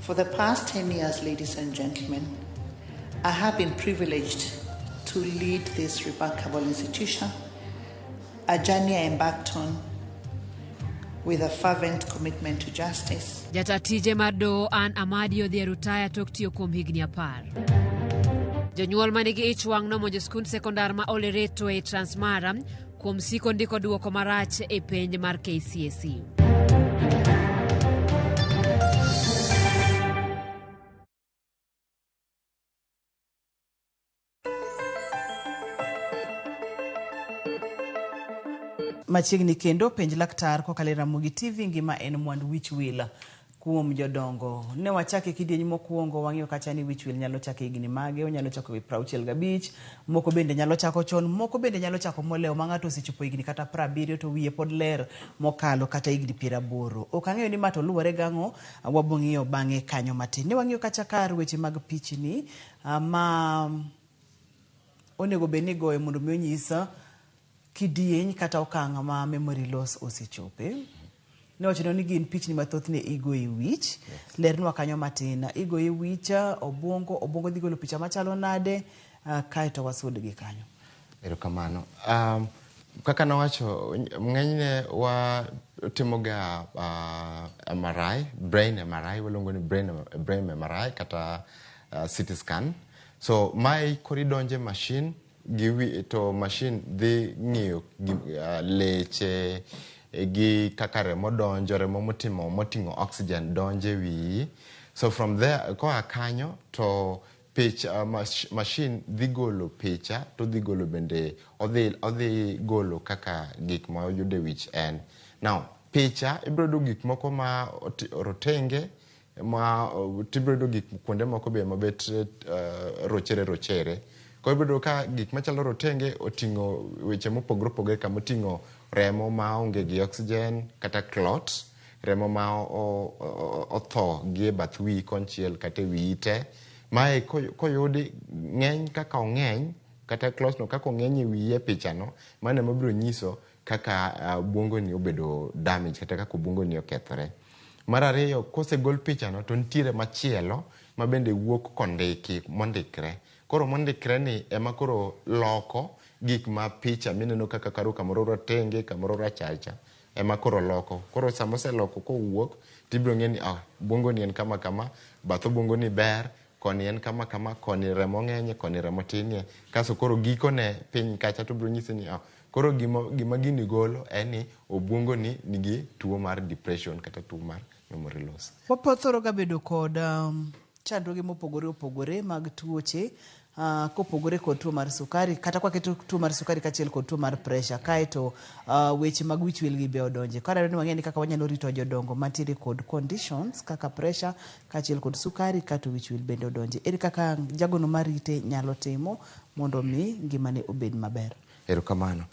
For the past 10 years, ladies and gentlemen, I have been privileged to lead this remarkable institution, a journey I embarked on with a fervent commitment to justice. Jata tije mar doho an Amadi odhi rutaya tok tiyo kuom higni 10. Jonyuol manigi ich wang' nomonjo skund sekondar ma Olereto e Transmara kuom siko ndiko duoko marach e penj mar KCSE. Machiegni kendo penj laktar kokale Ramogi TV ngima en mwandu wich wil kuom jodongo. Ne wachake kidieny mokwongo wang'yo kacha ni wich wil nyalo chake higni mage, onyalo chako 65, moko bende nyalo chako chon, moko bende nyalo chako molewo ma ng'ato osechopo higni kata 70 to wiye pod ler mokalo kata higni 80. Ok ang'eyo ni mato luwore gang'o, wabong'iyo bang'e kanyo matin. Ne wang'iyo kacha kar weche mag pichni ma onego beni goe mondo mi onyisa kidieny kata okang' ma memory loss osechope. Ne wachino ni gin pichni mathothne igo e wich. Lernwa kanyo matin. Igo e wich, obwongo dhi golo picha machalo nade, kaeto wasud gi kanyo. Erokamano. Kaka nawacho, ng'enyne watimoga MRI, brain MRI, waluongo ni brain MRI kata CT scan. So mai koridonje machine to machine dhi ng'iyo leche gi kaka remo donjo, remo moting'o oxygen donje wi. So from there koa kanyo to machine dhi golo picha to dhi golo bende odhi golo kaka gik ma oyude wich en. Now picha ibrodo gik moko ma rotenge ma tibrodo gik kuonde moko be mabet rochere. Ko ibrodo ka gik machalo rotenge oting'o weche mopogore opogore kama oting'o remo ma onge gi oxygen kata clot, remo ma otho gi e bath wi konchiel kata wi te. Mae koyudi ng'eny kaka ong'eny kata clot no kaka ong'eny e wiye picha no, mano mabiro nyiso kaka obwongo ni obedo damage kata kaka obwongo ni okethore. Mar ariyo, kosegol picha no to nitiere machielo ma bende wuok kondiki mondikre. Koro mondikre ni ema koro loko gik ma picha mineno kaka karo kamoro rotenge kamoro rachacha ema koro loko. Koro sama oseloko kowuok tibiro ng'e ni obwongo ni en kama kama, bath obwongo ni ber, koni en kama kama, koni remo ng'enye, koni remo tinie. Kaso koro gikone piny kacha to biro nyisi ni koro gima gini golo en ni obwongo ni nigi tuo mar depression kata tuo mar memory loss. Wapothoro ga bedo kod chandruoge mopogore opogore mag tuoche kopogore kod tuo mar sukari kata kwaketo tuo mar sukari kachiel kod tuo mar pressure, kaeto weche mag wich wil gi be odonje. Kara ni wang'eni kaka wanyalo rito jodongo mantiere kod conditions kaka pressure kachiel kod sukari kato wich wil bende odonje. Ere kaka jagono marite nyalo timo mondo mi ngimane obed maber? Erokamano.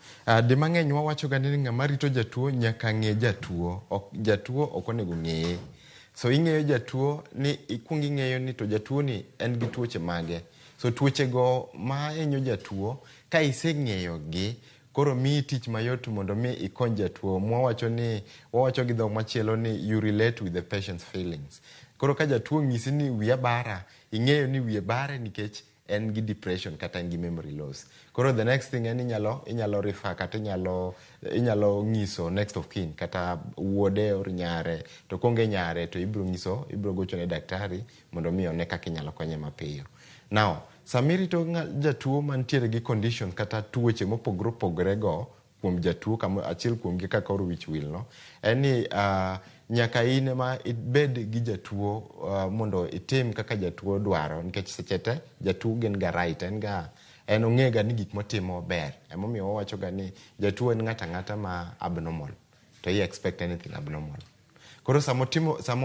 Di mang'eny wawacho ga ni ng'ama rito jatuo nyaka ng'e jatuo. Jatuo ok onego ng'eye. So ing'eyo jatuo ni ikwong ing'eyo ni to jatuo ni en gi tuoche mage. So tuoche go ma hinyo jatuo ka iseng'eyo gi koro miyi tich mayot mondo mi ikony jatuo. Wawacho gi dhok machielo ni you relate with the patient's feelings. Koro ka jatuo ng'isi ni wiya bara, ing'eyo ni wiye bare nikech en gi depression kata en gi memory loss. Koro the next thing en inyalo refer kata inyalo nyiso next of kin kata wuode or nyare, to konge nyare to ibro gocho ne daktari mondo mi one kaka inyalo konye mapiyo. Now, samirito jatuo mantiere gi condition kata tuoche mopogore opogore go kuom jatuo kama achiel kuom gi kaka or wich wil no, en ni nyaka in ma ibed gi jatuo mondo itim kaka jatuo dwaro, nikech seche te jatuo gen ga right, en ong'ega ni gik motimo ber. Emomiyo wawacho ga ni jatuo en ng'ata ma abnormal, to he expect anything abnormal. Koro samo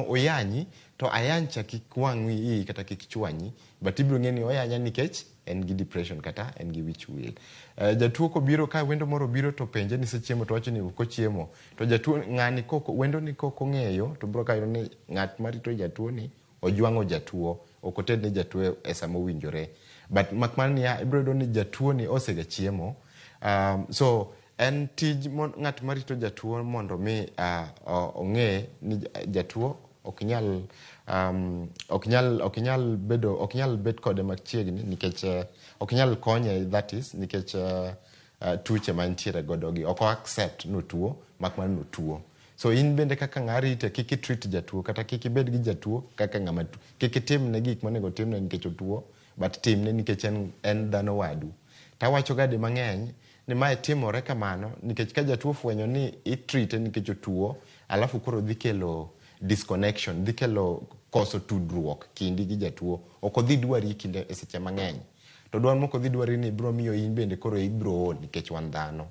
oyanyi, to ayany cha kik wang'i kata kik chwanyi, but ibiro ng'e ni oyanya nikech en gi depression kata en gi wich wil. Jatuo kobiro ka wendo moro biro to penje ni sechiemo to wacho ni ok ochiemo, to jatuo ng'ani wendo ni koko ng'eyo, to biro kayo ni ng'at marito jatuo ni ojwang'o jatuo, ok oted ne jatuo e sama owinjore. But makman niya, ibiro do ni jatuo ni osega chiemo. So en tij ng'at marito jatuo mondo mi ong'e ni jatuo ok nyal bet kode machiegni nikech ok nyal konye, that is nikech tuoche mantiere godo gi ok accept no tuo makman no tuo. So in bende kaka ng'arite kik treat jatuo kata kik ibed gi jatuo kaka ng'ama tuo, kik itimne gik monego timne nikech otuo, but timne nikech en dhano wadu. Tawacho gadi mang'eny ni mae timore kamano nikech ka jatuo fwenyo ni itrite nikech otuo, alafu koro dhi kelo disconnection, dhi kelo koso tudruok kindi gi jatuo, ok odhi dwari kinde e seche mang'eny. To dwar moko dhi dwari ni biro miyo in bende koro ibro ol nikech wan dhano.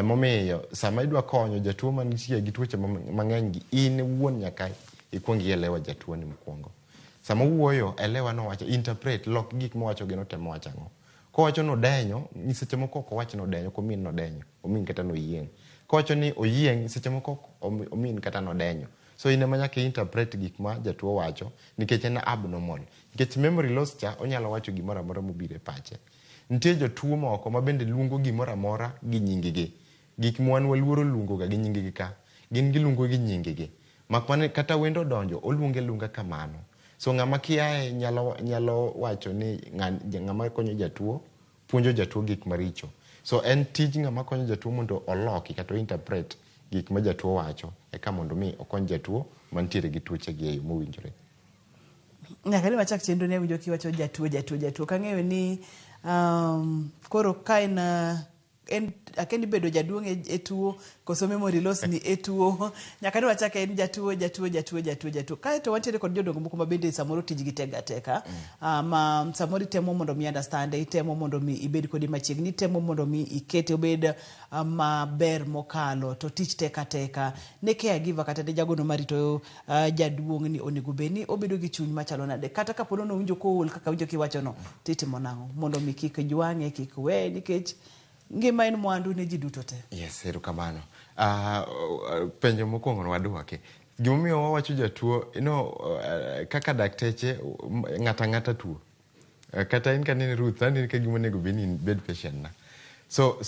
Momiyo sama idwa konyo jatuo manitie gi tuoche mang'eny gi, in wuon nyaka ikuong ielewa jatuo ni mokwongo. Sama wuoyo, elewa no wacho, interpret, lok gik mowacho gino temo wacho ang'o. Kowacho no denyo, ni seche moko ok owach no denyo, komin no denyo, omin kata no yieng'. Kowacho ni oyieng', seche moko omin kata no denyo. So ine manyaka interpret gik ma jatuo wacho nikech en abnormal. Nikech memory loss cha onyalo wacho gimoro amora mobire pache. Nitie jotuo moko ma bende luongo gimoro amora gi nyingigi. Gik mwan waluoro luongo ga gi nyingigi ka. Gin giluongo gi nyingigi. Makmane kata wendo donjo, oluonge lunga kamano. So ng'ama kiae nyalo wacho ni ng'ama konyo jatuo, puonjo jatuo gik maricho. So en tij ng'ama konyo jatuo mondo oloki kata interpret gik ma jatuo wacho, eka mondo mi okony jatuo mantiere gi tuoche gi e yo mowinjore. Nyaka ni wachak chenro ne winjo kiwacho jatuo. Kang'eyo ni koro ka en akendi bedo jaduong' e tuo, koso memory loss ni e tuo, nyaka ni wachak en jatuo. Kae to wantiere kod jodongo moko ma bende samoro tijgi teka. Ma samoro itemo mondo mi understand, itemo mondo mi ibed kodi machiegni, itemo mondo mi ikete obed maber mokalo, to tich teka. Ne caregiver kata ne jagono marito jaduong' ni onego bed ni obedo gi chuny machalo nade. Kata kapono no winjo kool kaka winjo kiwacho no, titimo nang'o mondo mi kik jwang'e, kik we, nikech ngima en mwandu ne ji duto te. Yes, erokamano. Penjo mokwongo waduoke. Gimomiyo wawacho jatuo, kaka dakteche ng'ata tuo. Kata in kanini Ruth, nani ka gimonego bini bed patient na. So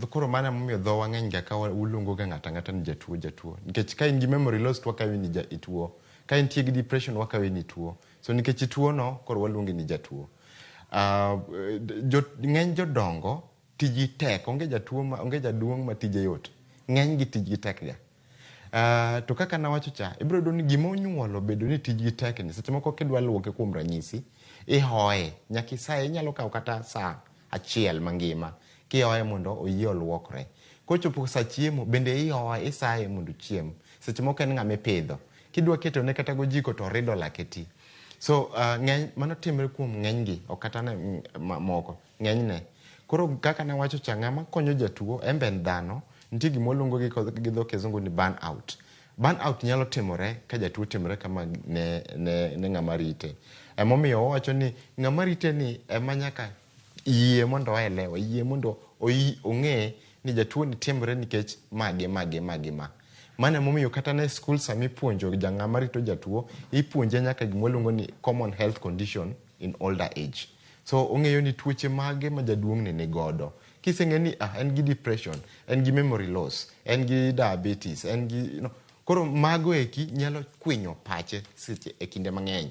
koro mana momiyo dho wang'eny ga ka ulungo ga ng'ata ni jatuo. Nikech ka in gi memory loss to wakawi ni ituo. Ka in tie gi depression wakawi ni tuo. So nikech ituo no, koro waluongi ni jatuo. Ng'eny jodongo tiji tek, onge jaduong' ma tije yot. Ng'eny gi tiji tek ga. To kaka nawacho cha, ibiro do ni gimonyuolo bedo ni tiji tek ni, seche moko kidwa luoke kuom ranyisi, ihoye, nyaki saye inyalo kawo kata saa achiel mangima, kihoye mondo oyie oluokre. Kochopo sa chiemo, bende ihoye, isaye mondo chiem. Seche moko en ng'ama ipidho. Kidwa keto ne kata gojiko to rido laketi. So ng'eny mano timre kuom ng'eny gi, ok kata ne moko, ng'eny ne. Koro kaka na wacho cha, ng'ama konyo jatuo emben dhano, nitie gimoluongo gi dho kizungu ni burn out. Burn out nyalo timore ka jatuo timore kama ne ng'ama rite. Emomiyo wacho ni ng'ama rite ni ema nyaka yie mondo oelewa, yie mondo ong'e ni jatuo ni timore nikech magi. Mane momiyo kata ne school sami puonjo ng'ama rito jatuo, ipuonje nyaka gimoluongo ni common health condition in older age. So ong'eyo ni tuoche mage ma jaduong' ni godo. Kiseng'e ni en gi depression, en gi memory loss, en gi diabetes, en gi koro mago eki nyalo kwinyo pache seche e kinde mang'eny.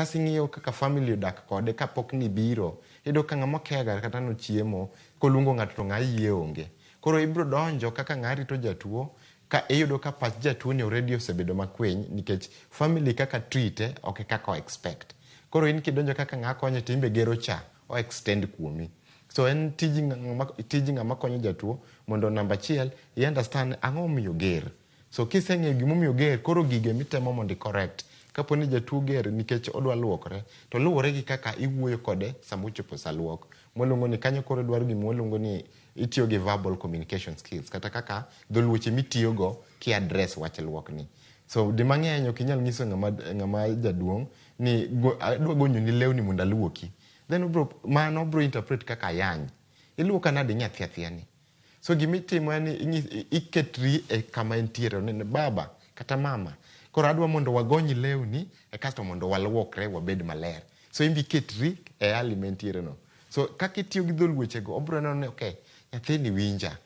kasing'iyo kaka family odak kode kapok ni biro iyudo ka ng'ama kega kata no chiemo kolungo ng'ato to ng'a yie onge koro ibro donjo kaka ng'a rito jatuo ka iyudo ka pach jatuo ni already osebedo makwiny nikech family kaka treat ok kaka expect koro in kidonjo kaka ng'a konyo timbe gero cha o extend kuomi so en tiji ng'ama konyo jatuo mondo namba achiel i understand ang'o miyo ger so kiseng'eyo gimomiyo ger koro gige mitemo mondo correct kapo ni jatuo ger nikech odwa luokre to luwore gi kaka iwuoyo kode sama ochopo sa luok moluongo ni kanyo koro dwaro gima waluongo ni itiyo gi verbal communication skills kata kaka dholuoche mitiyogo ki address wach luokni so di mang'eny ok inyal nyiso ng'ama jaduong' ni adwa gonyo ni lewni mondo aluoki then mano bro interpret kaka yany iluoka nade nyathi athiani so gimitimo en iketri e kama entiere ni baba kata mama koro adwa mondo wagonyi lewni kasto mondo waluokre wabed maler so imbi ketri e alimentiere no so kaka itiyo gi dholuoche go obro neno ni okay nyathini winja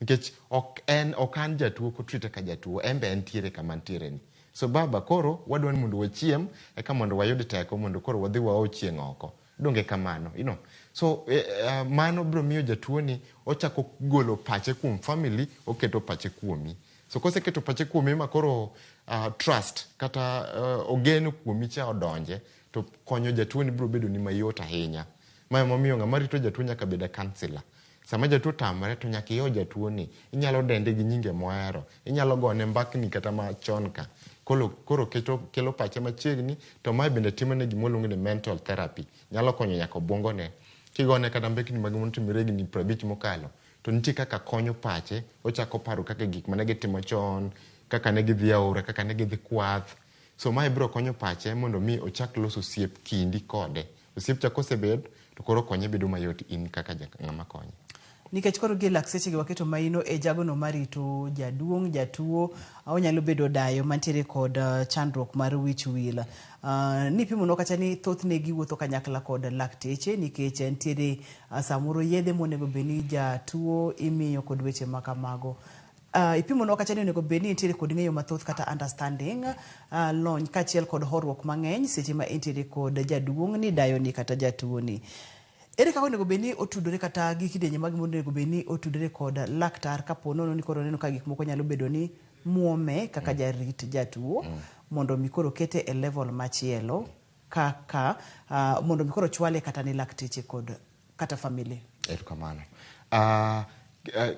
nikech ok an jatuo ko treat ka jatuo embe entiere kama entiere ni so baba koro wadwa mondo wachiem eka mondo wayud teko mondo koro wadhi wao chieng' oko donge kamano so mano bro miyo jatuo ni ochako golo pache kuom family oketo pache kuomi so koseketo pache kuomi ma koro trust kata ogeno kuomi cha odonje to konyo jatuo ni bro bedo ni mayot ahinya ma momiyo ng'ama rito jatuo nyaka beda counselor sama jatuo tamre to nyaka iyo jatuo ni inyalo dende gi nyinge mohero inyalo gone mbakni kata machon ka koro kelo pache machiegni to mae bende timo ne gimoluongo ni mental therapy nyalo konyo nyaka obwongo ne kigone kata mbekni mag motimre gi 50 mokalo to nitie kaka konyo pache ochako paro kaka gik mane gitimo chon kaka ne gidhi aora kaka ne gidhi kwath so mae biro konyo pache mondo mi ochak loso osiep kindi kode osiep cha kosebed to koro konye bedo mayot in kaka ng'ama konye nikech koro gi lakseche gi waketo maino e jagono marito jaduong' jatuo onyalo bedo dayo mantiere kod chandruok mar wich wil nipimo no kata ni thothne giwuotho kanyakla kod lakteche nikech ntiere samoro yedhe monego beni jatuo imiyo kod weche makamago ipimo no kata ni onego beni ntiere kod ng'eyo mathoth kata understanding lony kachiel kod horuok mang'eny seche ma ntiere kod jaduong' ni dayo ni kata jatuo ni ere kaka onego beni otudore kata gi kidenye mag onego beni otudore kod laktar kapo nono ni koro neno ka gik moko nyalo bedo ni muome kaka jarit jatuo mondo mi koro kete e level machielo kaka mondo mi koro chwale kata ni lakteche kod kata family kamano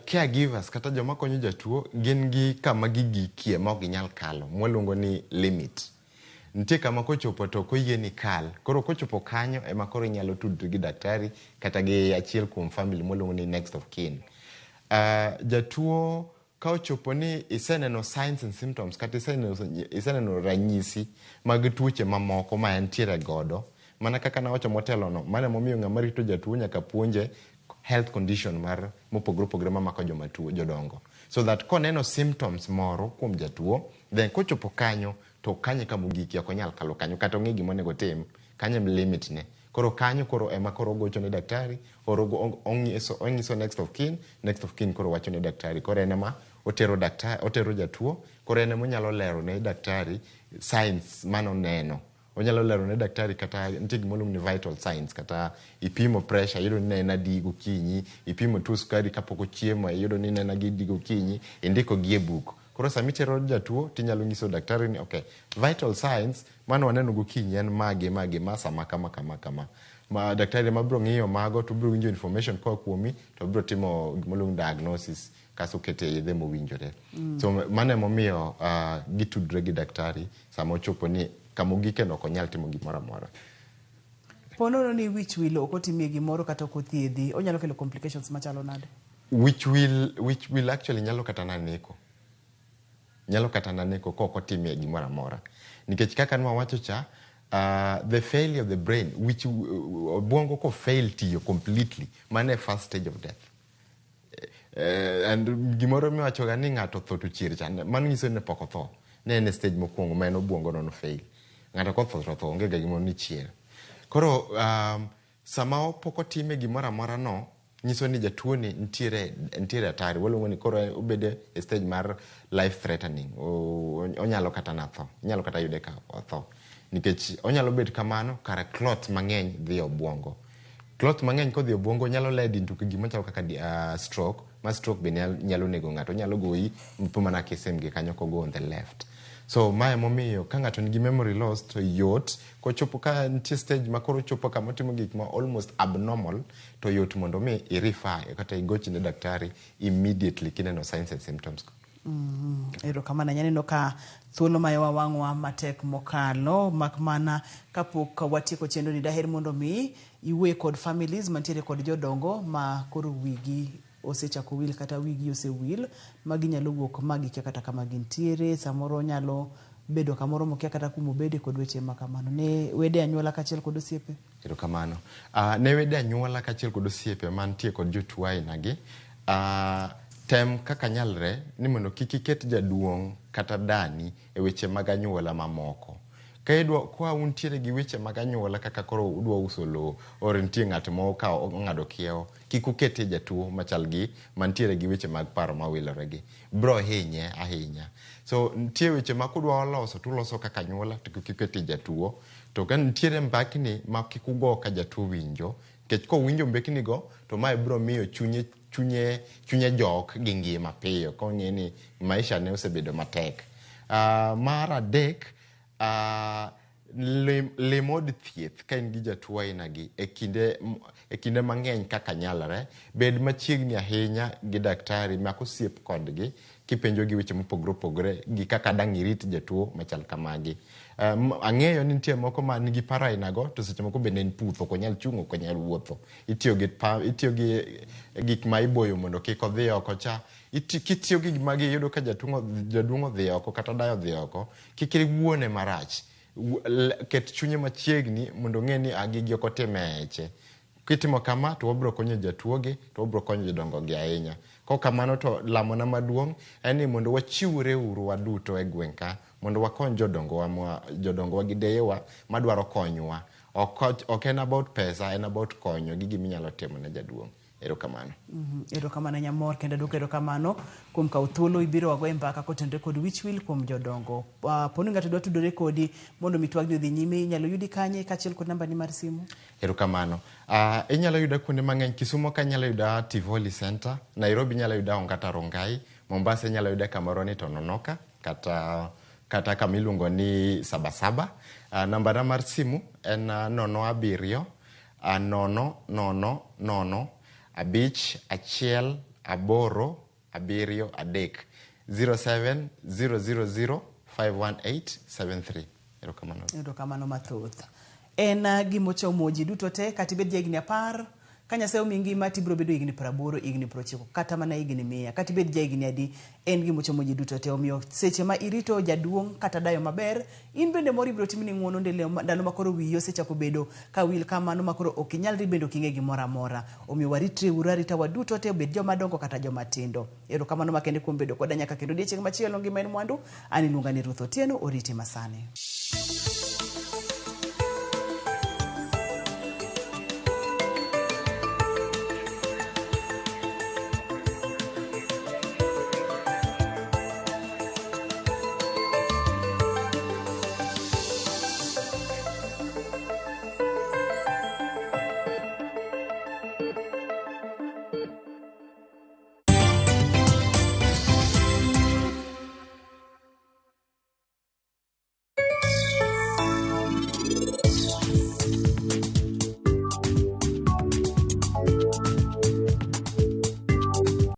caregivers kata joma konyo jatuo gin gi kama gigikie ma ok ginyal kalo mwaluongo ni limit nitie kama kochopo to koyie ni kal koro kochopo kanyo ema koro inyalo tudri gi daktari kata gi achiel kuom family moluongo ni next of kin jatuo ka ochopo ni iseneno signs and symptoms kata iseneno ranyisi mag tuoche mamoko ma entiere godo mana kaka nawacho motelo no mana momiyo ng'ama rito jatuo nyaka puonje health condition mar mopogore opogore mamako joma tuo jodongo so that koneno symptoms moro kuom jatuo then kochopo kanyo to kanye kama ogiki ok onyal kalo kanyo kata ong'e gima onego tim kanyo limit ne koro kanyo koro ema koro gocho ne daktari onyiso next of kin koro wacho ne daktari koro enema otero jatuo koro enema onyalo lero ne daktari signs manoneno onyalo lero ne daktari kata nitie gimoluongo ni vital signs kata ipimo pressure iyudo ni en adi gokinyi ipimo tuo sukari kapok ochiemo iyudo ni en adi gokinyi indiko gi e buk koro sami tero jatuo tinyalo nyiso daktari ni okay vital signs mano waneno gokinyi en mage ma sama kama ma daktari ma bro ng'iyo mago to bro winjo information kwa kuomi to bro timo gimoluongo diagnosis kaso kete yedhe mowinjore so mano momiyo gitudre gi daktari sama ochopo ni kama ogike no ok onyal timo gimoro amora ponono ni wich wil ok otimie gimoro kata ok othiedhi onyalo kelo complications machalo nade wich will actually nyalo kata naneko kok otimie gimoro amora nikech kaka nwawacho cha the failure of the brain which obwongo ko fail tiyo completely mane first stage of death and gimoro miwacho ga ni ng'ato tho to chier cha mano nyiso ni pok otho ne en stage mokwongo ma en obwongo no fail ng'ato ko tho onge ga gimoro ni chier koro sama pok otime gimoro amora no nyiso ni jatuo ni ntiere atari waluongo ni koro obede e stage mar life threatening onyalo kata na tho inyalo kata yude ka otho nikech onyalo bet kamano kara clot mang'eny dhi obwongo. Clot mang'eny kodhi obwongo nyalo led into gima chalo kaka stroke, ma stroke be nyalo nego ng'ato, nyalo goyi mana kisemgi kanyo kogo on the left. So mae momiyo ka ng'ato nigi memory loss to yot kochopo ka nitie stage ma koro chopo kama timo gik ma almost abnormal, to yot mondo mi i-refer kata igochi ne daktari immediately kineno signs and symptoms. Erokamano, nyaneno ka thuolo ma wawang'wa matek mokalo, mak mana kapok watieko chenro ni, daher mondo mi iwe kod families mantiere kod jodongo ma koro wigi osechako wil kata wigi osewil, magi nyalo wuok magi kia kata kama gintiere, samoro nyalo bedo kamoro mokia kata kumobede kod weche makamano. Ne wede anyuola kachiel kod osiepe? Erokamano. Ne wede anyuola kachiel kod osiepe mantie kod jotuo ainagi, tem kaka nyalre ni mondo kik iket jaduong' kata dani e weche mag anyuola mamoko. Kwa untiere gi weche mag anyuola kaka koro udwa uso lo, or nitie ng'at mo ka ong'ado kiewo, kik ukete jatuo machal gi mantiere gi weche mag paro mawilore gi. Bro hinye ahinya. So nitie weche ma kudwa loso tuloso kaka anyuola to kik ukete jatuo. To ka nitiere mbakni ma kik ugo ka jatuo winjo, kech ko winjo mbekni go to mae bro miyo chunye jok gi ngima piyo kong'e ni maisha ne osebedo matek. Mar adek, lemod thieth ka in gi jatuo ainagi e kinde mang'eny kaka nyalre, bed machiegni ahinya gi daktari ma kosiep kodgi kipenjo gi weche mopogore opogore gi kaka dang' irit jatuo machal kamagi. Ang'eyo ni nitie moko ma nigi paro ainago, to seche moko bende en puth, ok onyal chung', ok onyal wuotho. Itiyo gi gik ma iboyo mondo kik odhi oko cha. Kitiyo gi gimagi yudo ka jaduong' odhi oko kata dayo odhi oko, kik iwuone marach. Ket chunye machiegni mondo ng'e ni agigi ok otime eche. Kitimo kama to wabro konyo jatuogi, to wabro konyo jodongo gi ahinya. Kamano to lamona maduong' en ni mondo wachiwre uru waduto e gweng' ka mondo wakony jodongowa gi deyewa madwaro konywa. Ok en about pesa, en about konyo gi giminyalo timo ne jaduong'. Erokamano. Erokamano nyamor, kendo duoko erokamano kuom kawo thuolo ibiro wago e mbaka kotenore kod wichwil kuom jodongo. Poni ng'ato dwa tudore kodi mondo mitwagni odhi nyime, inyalo yudi kanye kachiel kod namba ni mar simu? Erokamano. Inyalo yuda kuonde mang'eny. Kisumo ka inyalo yuda Tivoli Center, Nairobi inyalo yuda Ongata Rongai, Mombasa inyalo yuda kamoro ni Tononoka kata kamiluongo ni Sabasaba. Namba na mar simu en 07 000 abich achiel aboro abiriyo adek 0700051873. Erokamano mathoth. En gimochomo ji duto te, kata ibed jahigni 10, ka Nyasaye omiyi ngima tibiro bedo higni 80, higni 90, kata mana higni 100, kata ibed jahigni adi, en gimochomo ji duto te. Omiyo seche ma irito jaduong' kata dayo maber, in bende moro ibiro timni ng'uono ndalo makoro wiyi osechako bedo ka wil kamano makoro ok inyalri bedo king'e gimoro amora. Omiyo waritre uru arita waduto te, obed joma dongo kata joma tindo. Erokamano makende kuom bedo koda nyaka kendo odiechieng' machielo. Ngima en mwandu. An iluonga ni Ruth Otieno, oriti masani.